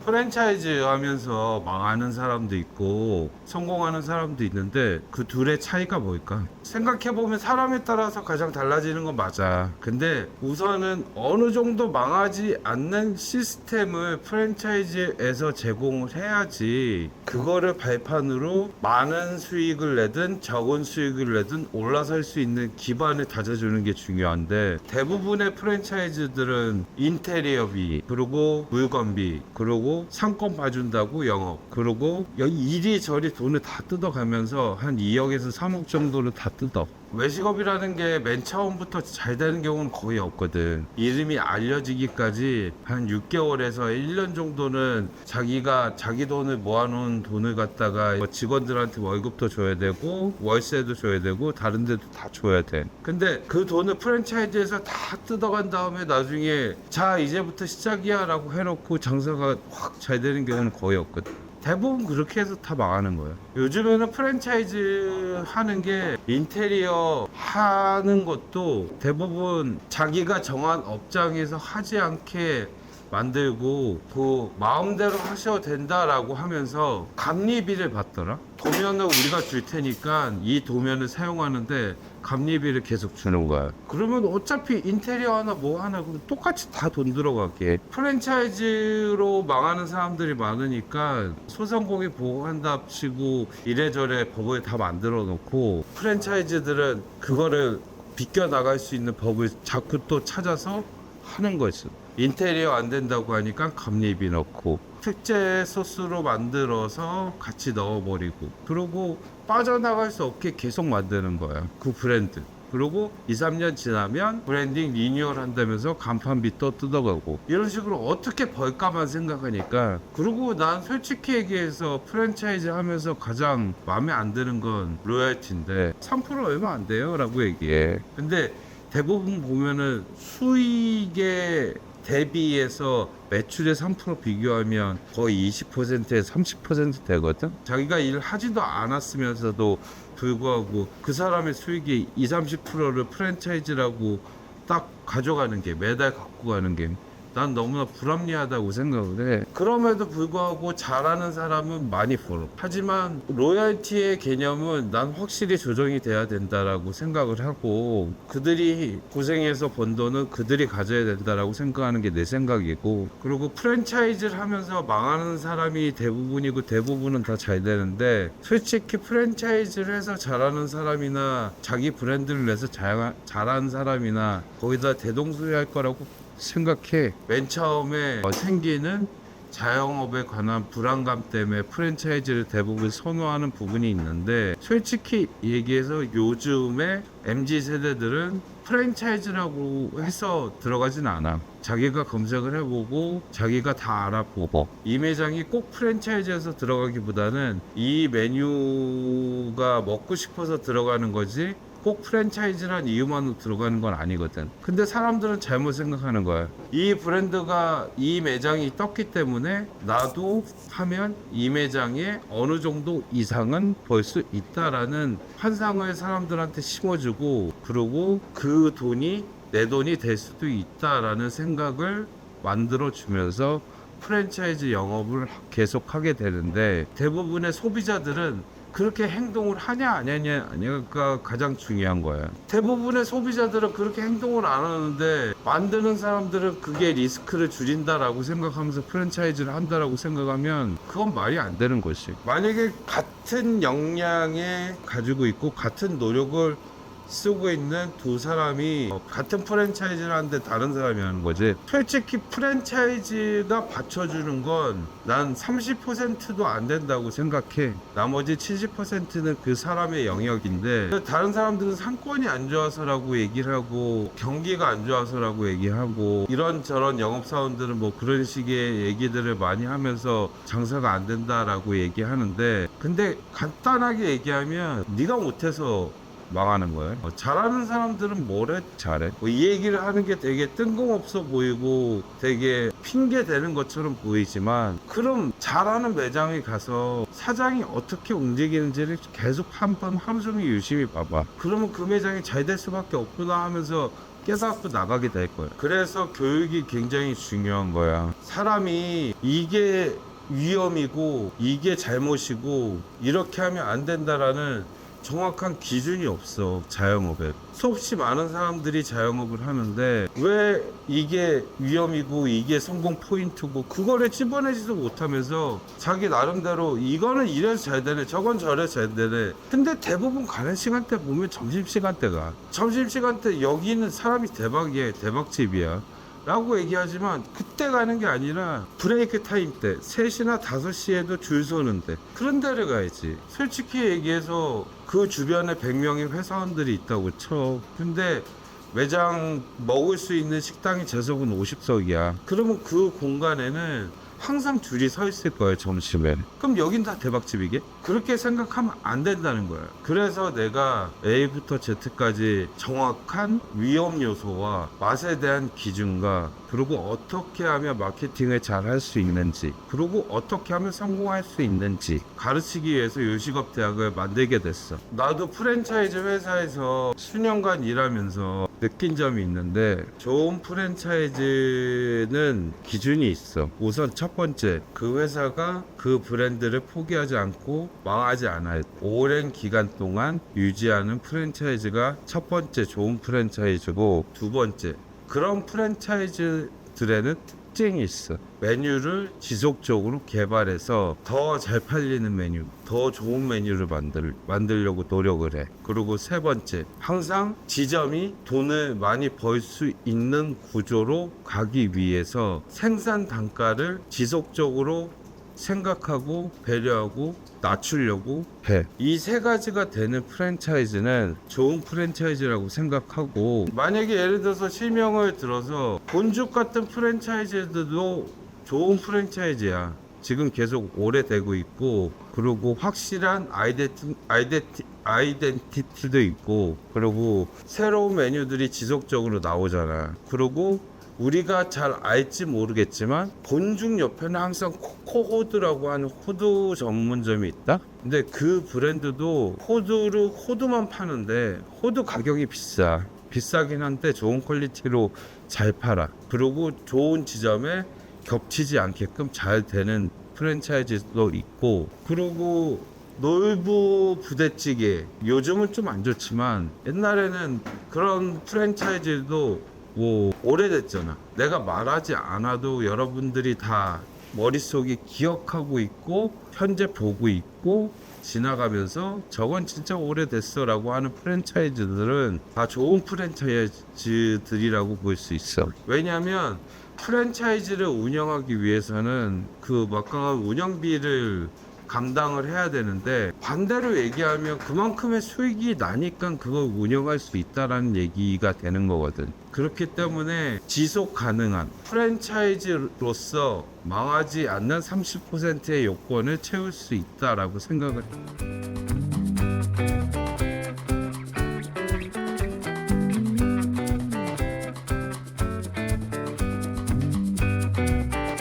프랜차이즈 하면서 망하는 사람도 있고 성공하는 사람도 있는데 그 둘의 차이가 뭘까? 생각해보면 사람에 따라서 가장 달라지는 건 맞아. 근데 우선은 어느 정도 망하지 않는 시스템을 프랜차이즈에서 제공을 해야지 그거를 발판으로 많은 수익을 내든 적은 수익을 내든 올라설 수 있는 기반을 다져주는 게 중요한데, 대부분의 프랜차이즈들은 인테리어비, 그리고 물건비, 그리고 상권 봐준다고 영업, 그리고 여기 이리저리 돈을 다 뜯어가면서 한 2억에서 3억 정도를 다 뜯어. 외식업이라는 게 맨 처음부터 잘 되는 경우는 거의 없거든. 이름이 알려지기까지 한 6개월에서 1년 정도는 자기가 자기 돈을 모아놓은 돈을 갖다가 직원들한테 월급도 줘야 되고 월세도 줘야 되고 다른 데도 다 줘야 돼. 근데 그 돈을 프랜차이즈에서 다 뜯어간 다음에 나중에 자 이제부터 시작이야 라고 해놓고 장사가 확 잘 되는 경우는 거의 없거든. 대부분 그렇게 해서 다 망하는 거예요. 요즘에는 프랜차이즈 하는 게 인테리어 하는 것도 대부분 자기가 정한 업장에서 하지 않게 만들고 그 마음대로 하셔도 된다라고 하면서 감리비를 받더라. 도면을 우리가 줄 테니까 이 도면을 사용하는데 감리비를 계속 주는 거야. 그러면 어차피 인테리어 하나 뭐 하나 그럼 똑같이 다 돈 들어가게. 프랜차이즈로 망하는 사람들이 많으니까 소상공인 보호한답시고 이래저래 법을 다 만들어 놓고 프랜차이즈들은 그거를 비껴 나갈 수 있는 법을 자꾸 또 찾아서 하는 거지. 인테리어 안 된다고 하니까 감리비 넣고 특제 소스로 만들어서 같이 넣어버리고, 그리고 빠져나갈 수 없게 계속 만드는 거야 그 브랜드. 그리고 2, 3년 지나면 브랜딩 리뉴얼 한다면서 간판비 또 뜯어가고 이런 식으로 어떻게 벌까만 생각하니까. 그리고 난 솔직히 얘기해서 프랜차이즈 하면서 가장 마음에 안 드는 건 로열티인데 3% 얼마 안 돼요 라고 얘기해. 근데 대부분 보면은 수익에 대비해서 매출의 3% 비교하면 거의 20%에서 30% 되거든. 자기가 일을 하지도 않았으면서도 불구하고 그 사람의 수익이 20-30%를 프랜차이즈라고 딱 가져가는 게, 매달 갖고 가는 게 난 너무나 불합리하다고 생각을 해. 그럼에도 불구하고 잘하는 사람은 많이 벌어. 하지만 로열티의 개념은 난 확실히 조정이 돼야 된다라고 생각을 하고, 그들이 고생해서 번 돈은 그들이 가져야 된다라고 생각하는 게 내 생각이고, 그리고 프랜차이즈를 하면서 망하는 사람이 대부분이고 대부분은 다 잘 되는데, 솔직히 프랜차이즈를 해서 잘하는 사람이나 자기 브랜드를 내서 잘하는 사람이나 거의 다 대동소이할 거라고 생각해. 맨 처음에 생기는 자영업에 관한 불안감 때문에 프랜차이즈를 대부분 선호하는 부분이 있는데, 솔직히 얘기해서 요즘에 MZ세대들은 프랜차이즈라고 해서 들어가진 않아. 자기가 검색을 해보고 자기가 다 알아보고, 이 매장이 꼭 프랜차이즈에서 들어가기보다는 이 메뉴가 먹고 싶어서 들어가는 거지 꼭 프랜차이즈란 이유만으로 들어가는 건 아니거든. 근데 사람들은 잘못 생각하는 거야. 이 브랜드가, 이 매장이 떴기 때문에 나도 하면 이 매장에 어느 정도 이상은 벌 수 있다라는 환상을 사람들한테 심어주고, 그리고 그 돈이 내 돈이 될 수도 있다라는 생각을 만들어주면서 프랜차이즈 영업을 계속하게 되는데, 대부분의 소비자들은 그렇게 행동을 하냐 안 하냐가 가장 중요한 거야. 대부분의 소비자들은 그렇게 행동을 안 하는데, 만드는 사람들은 그게 리스크를 줄인다라고 생각하면서 프랜차이즈를 한다라고 생각하면 그건 말이 안 되는 것이. 만약에 같은 역량에 가지고 있고 같은 노력을 쓰고 있는 두 사람이 같은 프랜차이즈를 하는데 다른 사람이 하는 거지. 솔직히 프랜차이즈가 받쳐주는 건 난 30%도 안 된다고 생각해. 나머지 70%는 그 사람의 영역인데, 다른 사람들은 상권이 안 좋아서라고 얘기를 하고 경기가 안 좋아서라고 얘기하고 이런저런 영업사원들은 뭐 그런 식의 얘기들을 많이 하면서 장사가 안 된다라고 얘기하는데, 근데 간단하게 얘기하면 네가 못해서 망하는 거예요. 잘하는 사람들은 뭐래 잘해. 이 얘기를 하는 게 되게 뜬금없어 보이고 되게 핑계 대는 것처럼 보이지만, 그럼 잘하는 매장에 가서 사장이 어떻게 움직이는지를 계속 한 번 하루 종일 유심히 봐봐. 그러면 그 매장이 잘 될 수밖에 없구나 하면서 깨닫고 나가게 될 거야. 그래서 교육이 굉장히 중요한 거야. 사람이 이게 위험이고 이게 잘못이고 이렇게 하면 안 된다라는 정확한 기준이 없어. 자영업에 수없이 많은 사람들이 자영업을 하는데 왜 이게 위험이고 이게 성공 포인트고 그거를 찝어내지도 못하면서 자기 나름대로 이거는 이래서 잘 되네 저건 저래서 잘 되네. 근데 대부분 가는 시간대 보면 점심시간대가 점심시간대 여기는 사람이 대박이야 대박집이야 라고 얘기하지만 그때 가는 게 아니라 브레이크 타임 때 3시나 5시에도 줄 서는데 그런 데를 가야지. 솔직히 얘기해서 그 주변에 100명의 회사원들이 있다고 쳐. 근데 매장 먹을 수 있는 식당의 좌석은 50석이야. 그러면 그 공간에는 항상 줄이 서 있을 거예요 점심에. 그럼 여긴 다 대박집이게? 그렇게 생각하면 안 된다는 거야. 그래서 내가 A부터 Z까지 정확한 위험 요소와 맛에 대한 기준과 그리고 어떻게 하면 마케팅을 잘 할 수 있는지 그리고 어떻게 하면 성공할 수 있는지 가르치기 위해서 요식업대학을 만들게 됐어. 나도 프랜차이즈 회사에서 수년간 일하면서 느낀 점이 있는데 좋은 프랜차이즈는 기준이 있어. 우선 첫 번째, 그 회사가 그 브랜드를 포기하지 않고 망하지 않아요. 오랜 기간 동안 유지하는 프랜차이즈가 첫 번째 좋은 프랜차이즈고, 두 번째, 그런 프랜차이즈들에는 특징이 있어. 메뉴를 지속적으로 개발해서 더 잘 팔리는 메뉴, 더 좋은 메뉴를 만들려고 노력을 해. 그리고 세 번째, 항상 지점이 돈을 많이 벌 수 있는 구조로 가기 위해서 생산 단가를 지속적으로 생각하고 배려하고 낮추려고 해. 이 세 가지가 되는 프랜차이즈는 좋은 프랜차이즈라고 생각하고, 만약에 예를 들어서 실명을 들어서 본죽 같은 프랜차이즈들도 좋은 프랜차이즈야. 지금 계속 오래되고 있고, 그리고 확실한 아이덴티티도 있고, 그리고 새로운 메뉴들이 지속적으로 나오잖아. 그리고 우리가 잘 알지 모르겠지만 본죽 옆에는 항상 코코호드라고 하는 호두 전문점이 있다. 근데 그 브랜드도 호두만 파는데 호두 가격이 비싸긴 한데 좋은 퀄리티로 잘 팔아. 그리고 좋은 지점에 겹치지 않게끔 잘 되는 프랜차이즈도 있고, 그리고 놀부 부대찌개, 요즘은 좀 안 좋지만 옛날에는 그런 프랜차이즈도 뭐 오래됐잖아. 내가 말하지 않아도 여러분들이 다 머릿속에 기억하고 있고 현재 보고 있고 지나가면서 저건 진짜 오래됐어 라고 하는 프랜차이즈들은 다 좋은 프랜차이즈들이라고 볼 수 있어. 왜냐하면 프랜차이즈를 운영하기 위해서는 그 막강한 운영비를 감당을 해야 되는데, 반대로 얘기하면 그만큼의 수익이 나니까 그걸 운영할 수 있다라는 얘기가 되는 거거든. 그렇기 때문에 지속 가능한 프랜차이즈로서 망하지 않는 30%의 요건을 채울 수 있다라고 생각을 해.